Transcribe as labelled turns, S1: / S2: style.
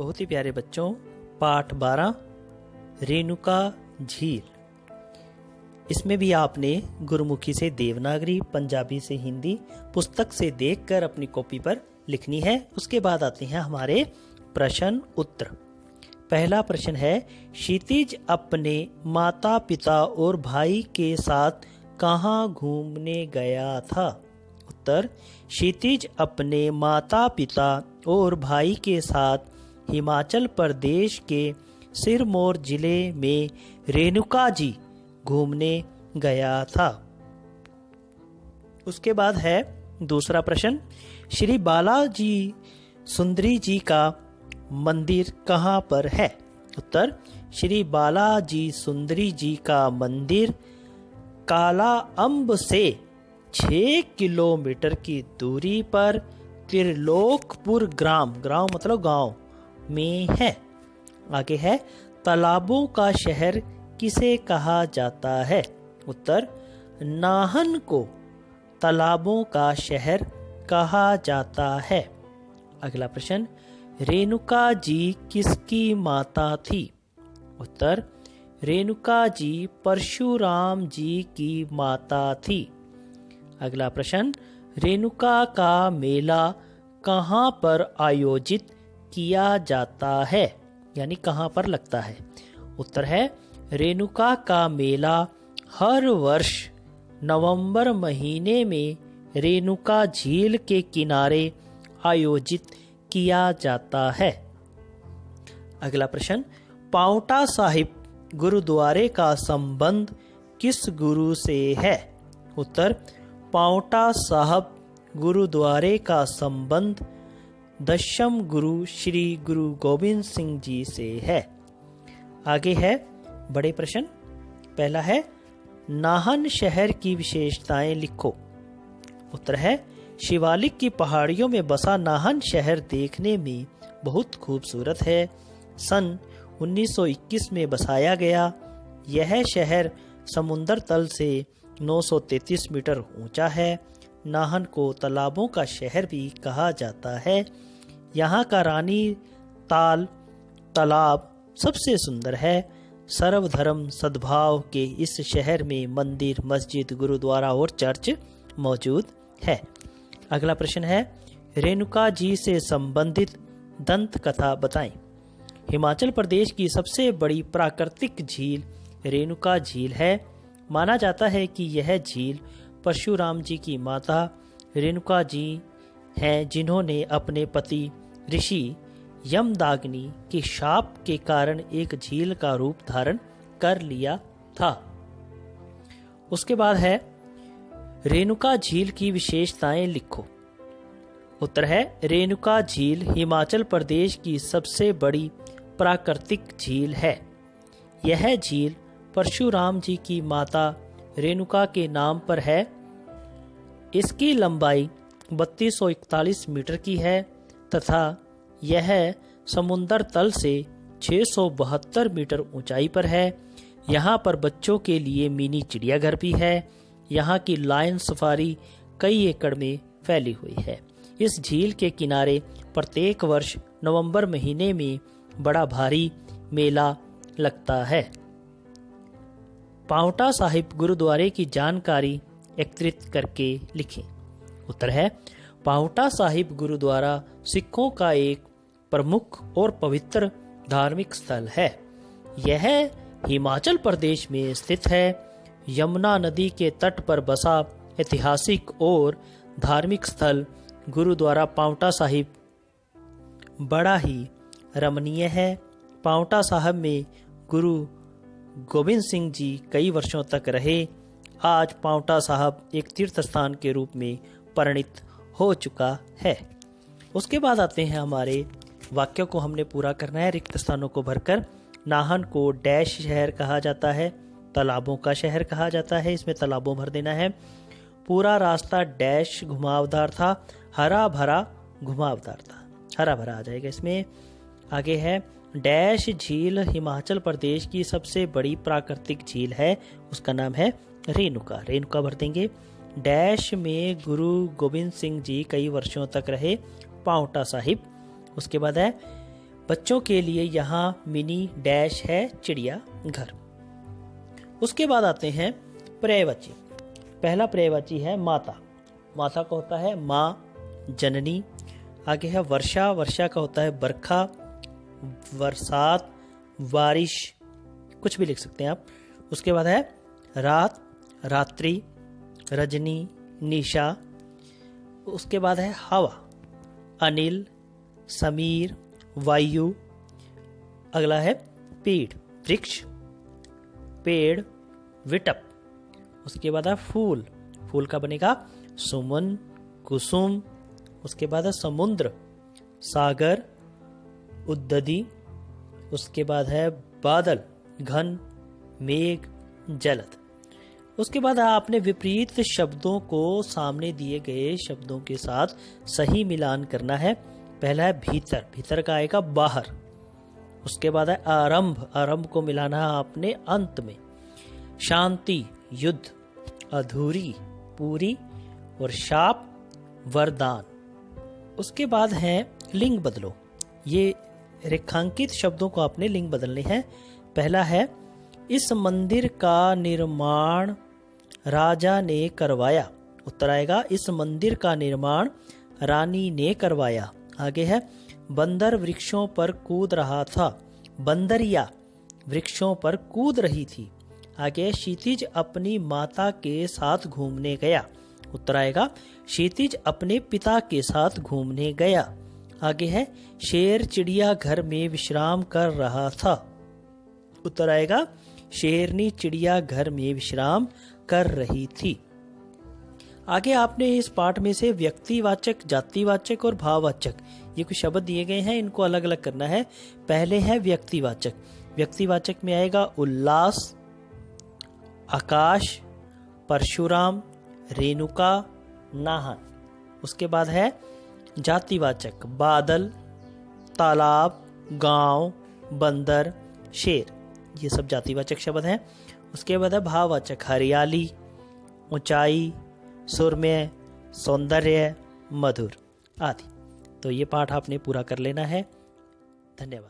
S1: बहुत ही प्यारे बच्चों, पाठ 12 रेणुका झील। इसमें भी आपने गुरुमुखी से देवनागरी, पंजाबी से हिंदी पुस्तक से देखकर अपनी कॉपी पर लिखनी है। उसके बाद आते हैं हमारे प्रश्न उत्तर। पहला प्रश्न है, क्षितिज अपने माता पिता और भाई के साथ कहाँ घूमने गया था? उत्तर, क्षितिज अपने माता पिता और भाई के साथ हिमाचल प्रदेश के सिरमौर जिले में रेणुका जी घूमने गया था। उसके बाद है दूसरा प्रश्न, श्री बालाजी सुंदरी जी का मंदिर कहाँ पर है? उत्तर, श्री बालाजी सुंदरी जी का मंदिर काला अम्ब से 6 किलोमीटर की दूरी पर त्रिलोकपुर ग्राम मतलब गांव में है। आगे है, तालाबों का शहर किसे कहा जाता है? उत्तर, नाहन को तालाबों का शहर कहा जाता है। अगला प्रश्न, रेणुका जी किसकी माता थी? उत्तर, रेणुका जी परशुराम जी की माता थी। अगला प्रश्न, रेणुका का मेला कहाँ पर आयोजित किया जाता है, यानी कहाँ पर लगता है? उत्तर है, रेणुका का मेला हर वर्ष नवंबर महीने में रेणुका झील के किनारे आयोजित किया जाता है। अगला प्रश्न, पांवटा साहिब गुरुद्वारे का संबंध किस गुरु से है? उत्तर, पांवटा साहब गुरुद्वारे का संबंध दशम गुरु श्री गुरु गोबिंद सिंह जी से है। आगे है बड़े प्रश्न। पहला है, नाहन शहर की विशेषताएं लिखो। उत्तर है, शिवालिक की पहाड़ियों में बसा नाहन शहर देखने में बहुत खूबसूरत है। सन 1921 में बसाया गया यह शहर समुद्र तल से 933 मीटर ऊंचा है। नाहन को तालाबों का शहर भी कहा जाता है। यहाँ का रानी ताल तालाब सबसे सुंदर है। सर्वधर्म सद्भाव के इस शहर में मंदिर, मस्जिद, गुरुद्वारा और चर्च मौजूद है। अगला प्रश्न है, रेणुका जी से संबंधित दंत कथा बताएं। हिमाचल प्रदेश की सबसे बड़ी प्राकृतिक झील रेणुका झील है। माना जाता है कि यह झील परशुराम जी की माता रेणुका जी हैं, जिन्होंने अपने पति ऋषि यमदाग्नि के शाप के कारण एक झील का रूप धारण कर लिया था। उसके बाद है, रेणुका झील की विशेषताएं लिखो। उत्तर है, रेणुका झील हिमाचल प्रदेश की सबसे बड़ी प्राकृतिक झील है। यह झील परशुराम जी की माता रेणुका के नाम पर है। इसकी लंबाई 3241 मीटर की है तथा यह समुद्र तल से 672 मीटर ऊंचाई पर है। यहाँ पर बच्चों के लिए मिनी चिड़ियाघर भी है। यहाँ की लायन सफारी कई एकड़ में फैली हुई है। इस झील के किनारे प्रत्येक वर्ष नवंबर महीने में बड़ा भारी मेला लगता है। पांवटा साहिब गुरुद्वारे की जानकारी एकत्रित करके लिखें। उत्तर है, पांवटा साहिब गुरुद्वारा सिखों का एक प्रमुख और पवित्र धार्मिक स्थल है। यह हिमाचल प्रदेश में स्थित है। यमुना नदी के तट पर बसा ऐतिहासिक और धार्मिक स्थल गुरुद्वारा पांवटा साहिब बड़ा ही रमणीय है। पांवटा साहिब में गुरु गोबिंद सिंह जी कई वर्षों तक रहे। आज पांवटा साहिब एक तीर्थ स्थान के रूप में परिणित हो चुका है। उसके बाद आते हैं हमारे वाक्यों को हमने पूरा करना है रिक्त स्थानों को भरकर। नाहन को डैश शहर कहा जाता है, तालाबों का शहर कहा जाता है। इसमें तालाबों भर देना है। पूरा रास्ता डैश घुमावदार था, हरा भरा घुमावदार था, हरा भरा आ जाएगा इसमें। आगे है, डैश झील हिमाचल प्रदेश की सबसे बड़ी प्राकृतिक झील है, उसका नाम है रेणुका। रेणुका भर देंगे। डैश में गुरु गोबिंद सिंह जी कई वर्षों तक रहे, पांवटा साहिब। उसके बाद है, बच्चों के लिए यहाँ मिनी डैश है चिड़िया घर। उसके बाद आते हैं पर्यायवाची। पहला पर्यायवाची है माता। माता का होता है माँ, जननी। आगे है वर्षा। वर्षा का होता है बरखा, बरसात, बारिश, कुछ भी लिख सकते हैं आप। उसके बाद है रात, रात्रि, रजनी, निशा। उसके बाद है हवा, अनिल, समीर, वायु। अगला है पेड़, वृक्ष, पेड़, विटप। उसके बाद है फूल। फूल का बनेगा सुमन, कुसुम। उसके बाद है समुद्र, सागर, उद्दधि। उसके बाद है बादल, घन, मेघ, जलद। उसके बाद आपने विपरीत शब्दों को सामने दिए गए शब्दों के साथ सही मिलान करना है। पहला है भीतर। भीतर का आएगा बाहर। उसके बाद है आरंभ। आरंभ को मिलाना है आपने अंत में। शांति, युद्ध, अधूरी, पूरी, और शाप, वरदान। उसके बाद है लिंग बदलो। ये रेखांकित शब्दों को आपने लिंग बदलने हैं। पहला है इस मंदिर का निर्माण राजा ने करवाया। उत्तर आएगा इस मंदिर का निर्माण रानी ने करवाया। आगे है बंदर वृक्षों पर कूद रहा था। बंदरिया वृक्षों पर कूद रही थी। आगे क्षितिज अपनी माता के साथ घूमने गया। उत्तर आएगा क्षितिज अपने पिता के साथ घूमने गया। आगे है शेर चिड़िया घर में विश्राम कर रहा था। उत्तर आएगा शेरनी चिड़िया घर में विश्राम कर रही थी। आगे आपने इस पाठ में से व्यक्तिवाचक, जातिवाचक और भाववाचक ये कुछ शब्द दिए गए हैं, इनको अलग अलग करना है। पहले है व्यक्तिवाचक। व्यक्तिवाचक में आएगा उल्लास, आकाश, परशुराम, रेणुका, नाहन। उसके बाद है जातिवाचक बादल, तालाब, गांव, बंदर, शेर। ये सब जातिवाचक शब्द हैं। उसके बाद है भाववाचक हरियाली, ऊंचाई, सुरम्य, सौंदर्य, मधुर आदि। तो ये पाठ आपने पूरा कर लेना है। धन्यवाद।